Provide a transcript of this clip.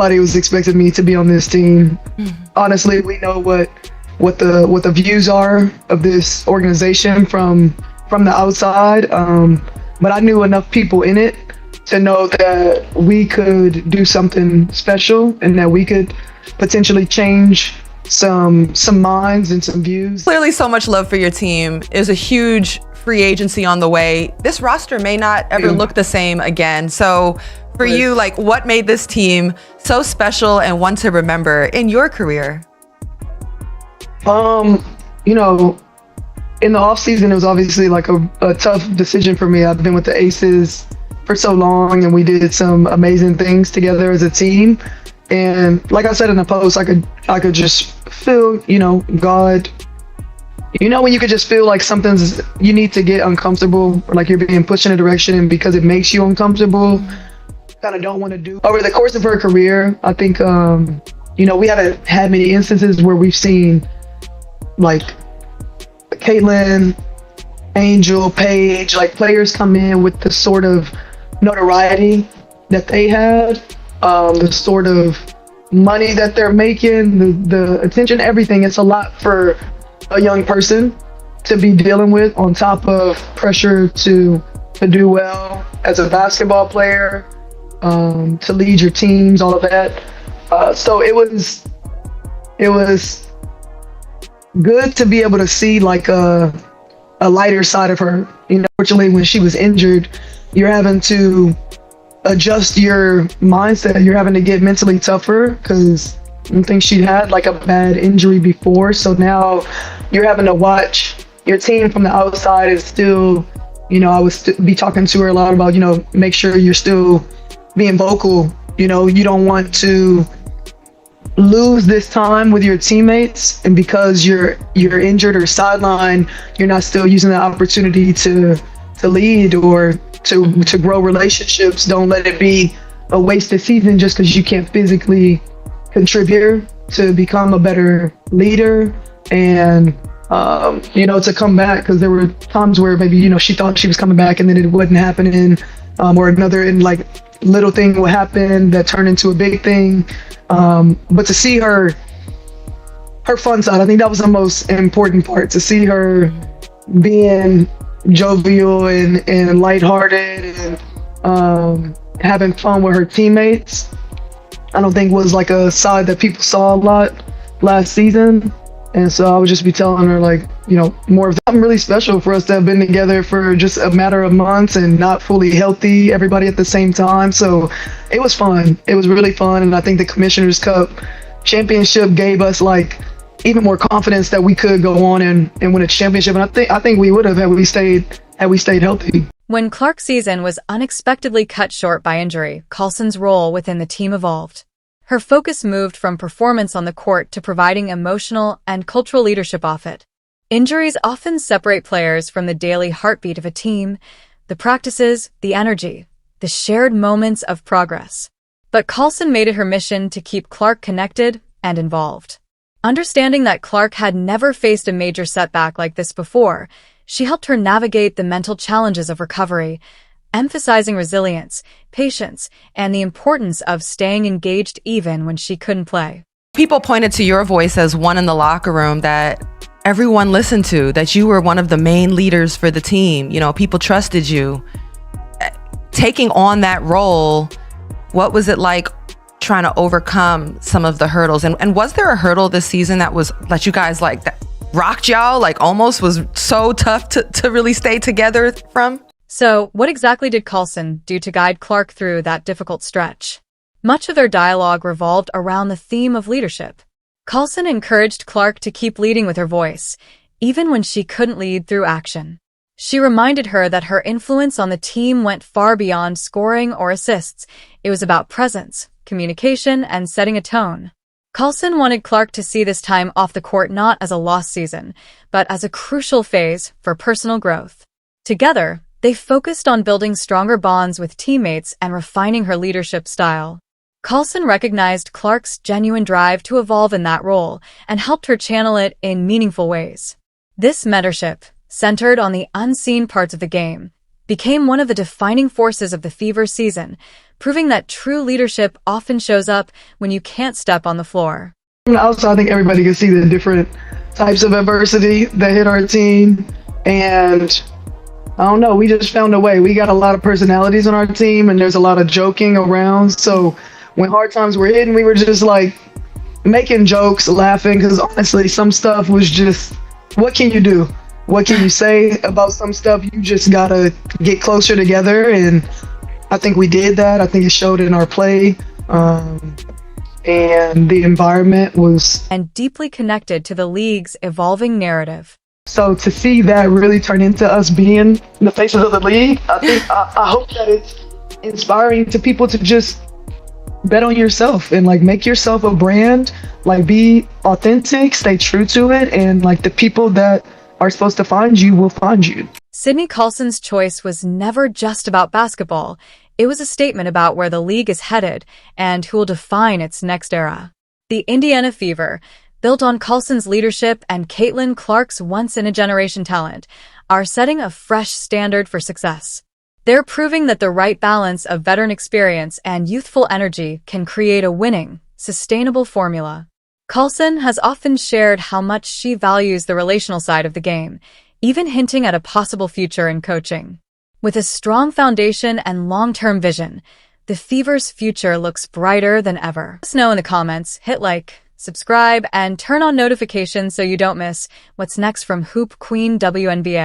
nobody was expecting me to be on this team. Honestly, we know what the views are of this organization from the outside, but I knew enough people in it to know that we could do something special and that we could potentially change some minds and some views. Clearly so much love for your team. There's a huge free agency on the way. This roster may not ever look the same again. So for you, like, what made this team so special and one to remember in your career? You know, in the off season, it was obviously like a tough decision for me. I've been with the Aces for so long, and we did some amazing things together as a team. And like I said in the post, I could just feel, you know, God. You know, when you could just feel like you need to get uncomfortable, or like you're being pushed in a direction, and because it makes you uncomfortable, kind of don't want to do. Over the course of her career, I think, you know, we haven't had many instances where we've seen like Caitlin, Angel, Paige, like players come in with the sort of notoriety that they had, the sort of money that they're making, the attention, everything. It's a lot for a young person to be dealing with, on top of pressure to do well as a basketball player, to lead your teams, all of that. So it was good to be able to see like a lighter side of her. You know, fortunately, when she was injured, you're having to adjust your mindset. You're having to get mentally tougher because I think she had like a bad injury before. So now you're having to watch your team from the outside. Is still, you know, I would be talking to her a lot about, you know, make sure you're still being vocal. You know, you don't want to lose this time with your teammates, and because you're injured or sidelined, you're not still using the opportunity to lead or to grow relationships. Don't let it be a wasted season just because you can't physically contribute to become a better leader, and you know, to come back, because there were times where maybe, you know, she thought she was coming back and then it wasn't happening, or another like little thing would happen that turned into a big thing. But to see her fun side, I think that was the most important part, to see her being jovial and lighthearted and having fun with her teammates. I don't think was like a side that people saw a lot last season. And so I would just be telling her, like, you know, more of something really special for us to have been together for just a matter of months and not fully healthy, everybody at the same time. So it was fun. It was really fun. And I think the Commissioner's Cup championship gave us like even more confidence that we could go on and win a championship. And I think we would have had we stayed healthy. When Clark's season was unexpectedly cut short by injury, Carlson's role within the team evolved. Her focus moved from performance on the court to providing emotional and cultural leadership off it. Injuries often separate players from the daily heartbeat of a team, the practices, the energy, the shared moments of progress. But Carlson made it her mission to keep Clark connected and involved. Understanding that Clark had never faced a major setback like this before, she helped her navigate the mental challenges of recovery, emphasizing resilience, patience, and the importance of staying engaged even when she couldn't play. People pointed to your voice as one in the locker room that everyone listened to, that you were one of the main leaders for the team. You know, people trusted you. Taking on that role, what was it like trying to overcome some of the hurdles? And was there a hurdle this season that you guys like that rocked y'all, like almost was so tough to really stay together from? So, what exactly did Carlson do to guide Clark through that difficult stretch? Much of their dialogue revolved around the theme of leadership. Carlson encouraged Clark to keep leading with her voice, even when she couldn't lead through action. She reminded her that her influence on the team went far beyond scoring or assists. It was about presence, communication, and setting a tone. Carlson wanted Clark to see this time off the court not as a lost season, but as a crucial phase for personal growth. Together, they focused on building stronger bonds with teammates and refining her leadership style. Carlson recognized Clark's genuine drive to evolve in that role and helped her channel it in meaningful ways. This mentorship, centered on the unseen parts of the game, became one of the defining forces of the Fever season, proving that true leadership often shows up when you can't step on the floor. Also, I think everybody can see the different types of adversity that hit our team. And I don't know, we just found a way. We got a lot of personalities on our team, and there's a lot of joking around. So when hard times were hitting, we were just like making jokes, laughing, because honestly, some stuff was just, what can you do? What can you say about some stuff? You just gotta get closer together, and I think we did that. I think it showed in our play, and the environment was. And deeply connected to the league's evolving narrative. So to see that really turn into us being the faces of the league, I hope that it's inspiring to people to just bet on yourself and like make yourself a brand, like be authentic, stay true to it, and like the people that are supposed to find you will find you. Sydney Colson's choice was never just about basketball. It was a statement about where the league is headed and who will define its next era. The Indiana Fever, built on Colson's leadership and Caitlin Clark's once-in-a-generation talent, are setting a fresh standard for success. They're proving that the right balance of veteran experience and youthful energy can create a winning, sustainable formula. Colson has often shared how much she values the relational side of the game, even hinting at a possible future in coaching. With a strong foundation and long-term vision, the Fever's future looks brighter than ever. Let us know in the comments, hit like, subscribe, and turn on notifications so you don't miss what's next from Hoop Queen WNBA.